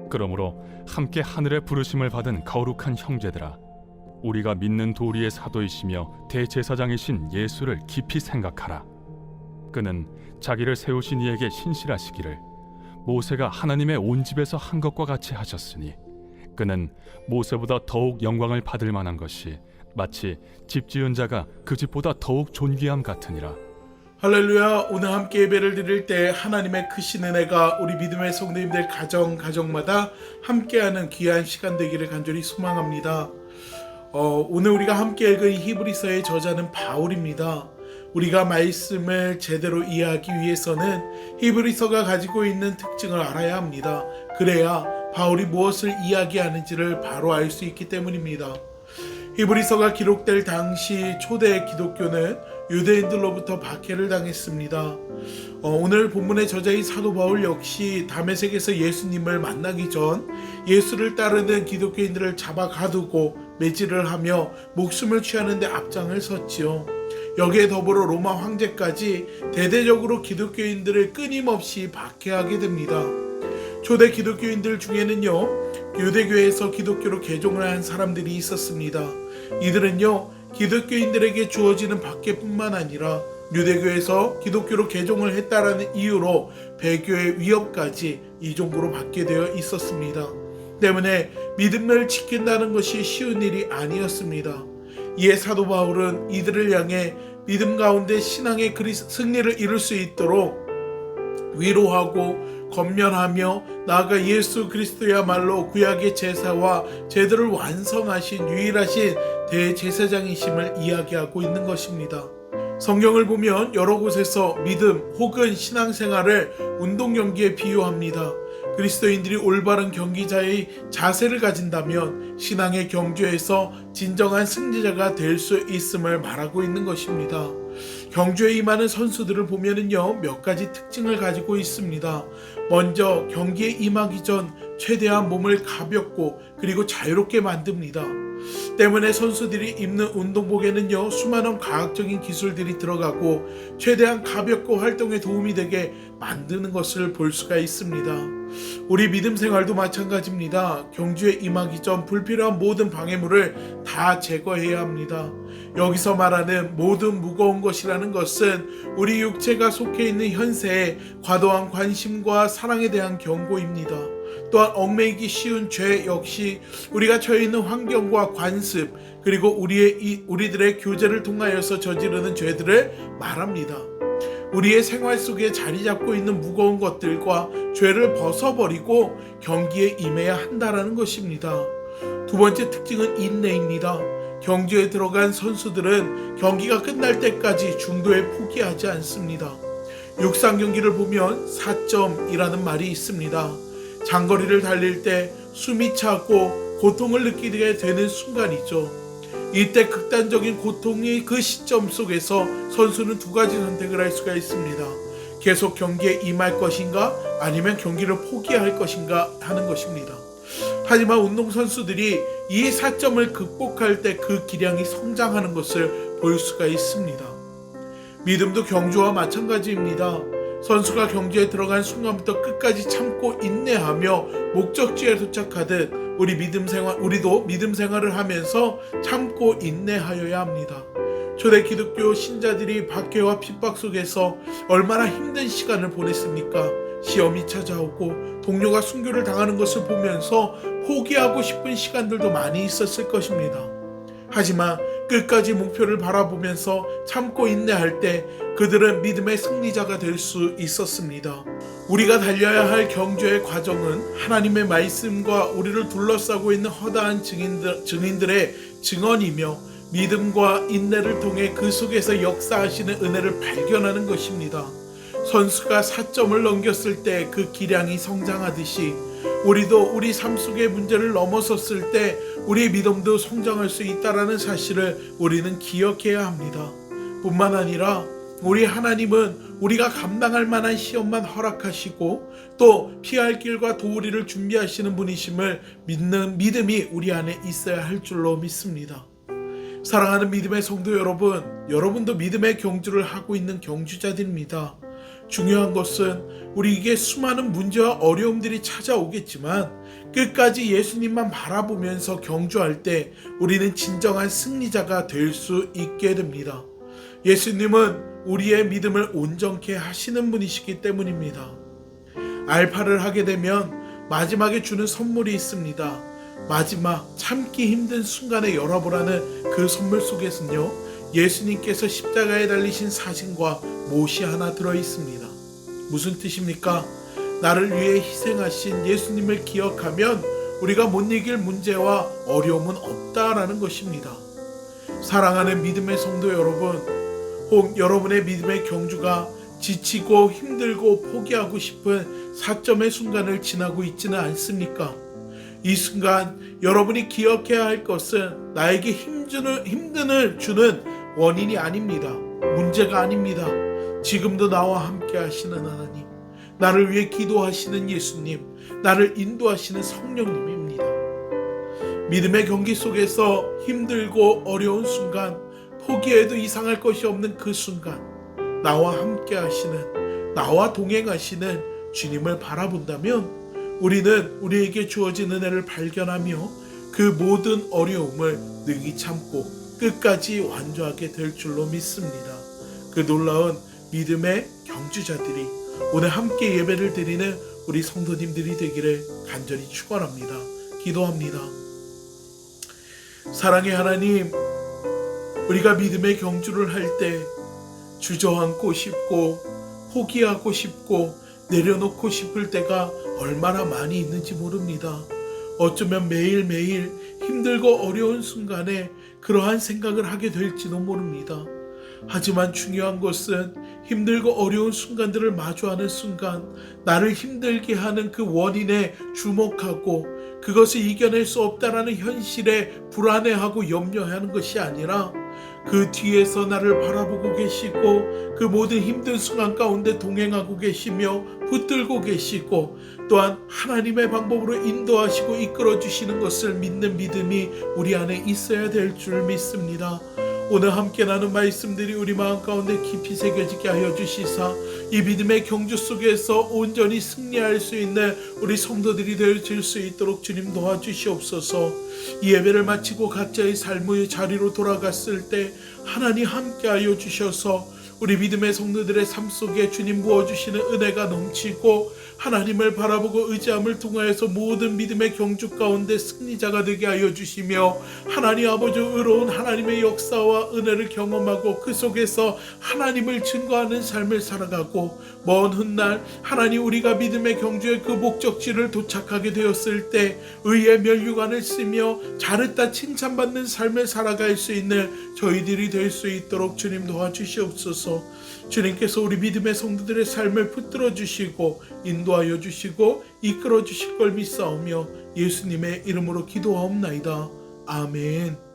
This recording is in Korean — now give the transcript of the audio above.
그러므로 함께 하늘의 부르심을 받은 거룩한 형제들아, 우리가 믿는 도리의 사도이시며 대제사장이신 예수를 깊이 생각하라. 그는 자기를 세우신 이에게 신실하시기를 모세가 하나님의 온 집에서 한 것과 같이 하셨으니, 그는 모세보다 더욱 영광을 받을 만한 것이 마치 집 지은 자가 그 집보다 더욱 존귀함 같으니라. 할렐루야. 오늘 함께 예배를 드릴 때 하나님의 크신 은혜가 우리 믿음의 성도님들 가정마다 함께하는 귀한 시간 되기를 간절히 소망합니다. 오늘 우리가 함께 읽은 히브리서의 저자는 바울입니다. 우리가 말씀을 제대로 이해하기 위해서는 히브리서가 가지고 있는 특징을 알아야 합니다. 그래야 바울이 무엇을 이야기하는지를 바로 알 수 있기 때문입니다. 히브리서가 기록될 당시 초대 기독교는 유대인들로부터 박해를 당했습니다. 오늘 본문의 저자인 사도 바울 역시 다메섹에서 예수님을 만나기 전 예수를 따르는 기독교인들을 잡아 가두고 매질을 하며 목숨을 취하는 데 앞장을 섰지요. 여기에 더불어 로마 황제까지 대대적으로 기독교인들을 끊임없이 박해하게 됩니다. 초대 기독교인들 중에는요, 유대교에서 기독교로 개종을 한 사람들이 있었습니다. 이들은요, 기독교인들에게 주어지는 박해뿐만 아니라 유대교에서 기독교로 개종을 했다라는 이유로 배교의 위협까지 이 정도로 받게 되어 있었습니다. 때문에 믿음을 지킨다는 것이 쉬운 일이 아니었습니다. 이에 사도 바울은 이들을 향해 믿음 가운데 신앙의 승리를 이룰 수 있도록 위로하고 권면하며 나아가 예수 그리스도야말로 구약의 제사와 제도를 완성하신 유일하신 대제사장이심을 이야기하고 있는 것입니다. 성경을 보면 여러 곳에서 믿음 혹은 신앙생활을 운동 경기에 비유합니다. 그리스도인들이 올바른 경기자의 자세를 가진다면 신앙의 경주에서 진정한 승리자가 될 수 있음을 말하고 있는 것입니다. 경주에 임하는 선수들을 보면은요, 몇 가지 특징을 가지고 있습니다. 먼저 경기에 임하기 전 최대한 몸을 가볍고 그리고 자유롭게 만듭니다. 때문에 선수들이 입는 운동복에는요, 수많은 과학적인 기술들이 들어가고 최대한 가볍고 활동에 도움이 되게 만드는 것을 볼 수가 있습니다. 우리 믿음 생활도 마찬가지입니다. 경주에 임하기 전 불필요한 모든 방해물을 다 제거해야 합니다. 여기서 말하는 모든 무거운 것이라는 것은 우리 육체가 속해 있는 현세에 과도한 관심과 사랑에 대한 경고입니다. 또한 얽매이기 쉬운 죄 역시 우리가 처해 있는 환경과 관습 그리고 우리들의 교제를 통하여서 저지르는 죄들을 말합니다. 우리의 생활 속에 자리 잡고 있는 무거운 것들과 죄를 벗어버리고 경기에 임해야 한다는 것입니다. 두 번째 특징은 인내입니다. 경주에 들어간 선수들은 경기가 끝날 때까지 중도에 포기하지 않습니다. 육상 경기를 보면 4점이라는 말이 있습니다. 장거리를 달릴 때 숨이 차고 고통을 느끼게 되는 순간이죠. 이때 극단적인 고통의 그 시점 속에서 선수는 두 가지 선택을 할 수가 있습니다. 계속 경기에 임할 것인가 아니면 경기를 포기할 것인가 하는 것입니다. 하지만 운동선수들이 이 4점을 극복할 때 그 기량이 성장하는 것을 볼 수가 있습니다. 믿음도 경주와 마찬가지입니다. 선수가 경주에 들어간 순간부터 끝까지 참고 인내하며 목적지에 도착하듯 우리도 믿음 생활을 하면서 참고 인내하여야 합니다. 초대 기독교 신자들이 박해와 핍박 속에서 얼마나 힘든 시간을 보냈습니까? 시험이 찾아오고 동료가 순교를 당하는 것을 보면서 포기하고 싶은 시간들도 많이 있었을 것입니다. 하지만 끝까지 목표를 바라보면서 참고 인내할 때 그들은 믿음의 승리자가 될 수 있었습니다. 우리가 달려야 할 경주의 과정은 하나님의 말씀과 우리를 둘러싸고 있는 허다한 증인들의 증언이며 믿음과 인내를 통해 그 속에서 역사하시는 은혜를 발견하는 것입니다. 선수가 4점을 넘겼을 때 그 기량이 성장하듯이 우리도 우리 삶 속의 문제를 넘어섰을 때 우리의 믿음도 성장할 수 있다는 사실을 우리는 기억해야 합니다. 뿐만 아니라 우리 하나님은 우리가 감당할 만한 시험만 허락하시고 또 피할 길과 도리를 준비하시는 분이심을 믿는 믿음이 우리 안에 있어야 할 줄로 믿습니다. 사랑하는 믿음의 성도 여러분, 여러분도 믿음의 경주를 하고 있는 경주자들입니다. 중요한 것은 우리에게 수많은 문제와 어려움들이 찾아오겠지만 끝까지 예수님만 바라보면서 경주할 때 우리는 진정한 승리자가 될 수 있게 됩니다. 예수님은 우리의 믿음을 온전케 하시는 분이시기 때문입니다. 알파를 하게 되면 마지막에 주는 선물이 있습니다. 마지막 참기 힘든 순간에 열어보라는 그 선물 속에서는요, 예수님께서 십자가에 달리신 사진과 못이 하나 들어있습니다. 무슨 뜻입니까? 나를 위해 희생하신 예수님을 기억하면 우리가 못 이길 문제와 어려움은 없다라는 것입니다. 사랑하는 믿음의 성도 여러분, 혹 여러분의 믿음의 경주가 지치고 힘들고 포기하고 싶은 사점의 순간을 지나고 있지는 않습니까? 이 순간 여러분이 기억해야 할 것은 나에게 힘듦을 주는 원인이 아닙니다. 문제가 아닙니다. 지금도 나와 함께 하시는 하나님, 나를 위해 기도하시는 예수님, 나를 인도하시는 성령님입니다. 믿음의 경기 속에서 힘들고 어려운 순간, 포기해도 이상할 것이 없는 그 순간, 나와 함께 하시는, 나와 동행하시는 주님을 바라본다면 우리는 우리에게 주어진 은혜를 발견하며 그 모든 어려움을 능히 참고 끝까지 완주하게 될 줄로 믿습니다. 그 놀라운 믿음의 경주자들이 오늘 함께 예배를 드리는 우리 성도님들이 되기를 간절히 축원합니다. 기도합니다. 사랑의 하나님, 우리가 믿음의 경주를 할 때 주저앉고 싶고 포기하고 싶고 내려놓고 싶을 때가 얼마나 많이 있는지 모릅니다. 어쩌면 매일매일 힘들고 어려운 순간에 그러한 생각을 하게 될지도 모릅니다. 하지만 중요한 것은 힘들고 어려운 순간들을 마주하는 순간 나를 힘들게 하는 그 원인에 주목하고 그것을 이겨낼 수 없다라는 현실에 불안해하고 염려하는 것이 아니라 그 뒤에서 나를 바라보고 계시고 그 모든 힘든 순간 가운데 동행하고 계시며 붙들고 계시고 또한 하나님의 방법으로 인도하시고 이끌어 주시는 것을 믿는 믿음이 우리 안에 있어야 될 줄 믿습니다. 오늘 함께 나눈 말씀들이 우리 마음 가운데 깊이 새겨지게 하여 주시사 이 믿음의 경주 속에서 온전히 승리할 수 있는 우리 성도들이 되어질 수 있도록 주님 도와주시옵소서. 이 예배를 마치고 각자의 삶의 자리로 돌아갔을 때 하나님 함께 하여 주셔서 우리 믿음의 성도들의 삶 속에 주님 부어주시는 은혜가 넘치고 하나님을 바라보고 의지함을 통하여서 모든 믿음의 경주 가운데 승리자가 되게 하여 주시며 하나님 아버지 의로운 하나님의 역사와 은혜를 경험하고 그 속에서 하나님을 증거하는 삶을 살아가고 먼 훗날 하나님 우리가 믿음의 경주의 그 목적지를 도착하게 되었을 때 의의 면류관을 쓰며 잘했다 칭찬받는 삶을 살아갈 수 있는 저희들이 될 수 있도록 주님 도와주시옵소서. 주님께서 우리 믿음의 성도들의 삶을 붙들어 주시고 인도하여 주시고 이끌어 주실 걸 믿사오며 예수님의 이름으로 기도하옵나이다. 아멘.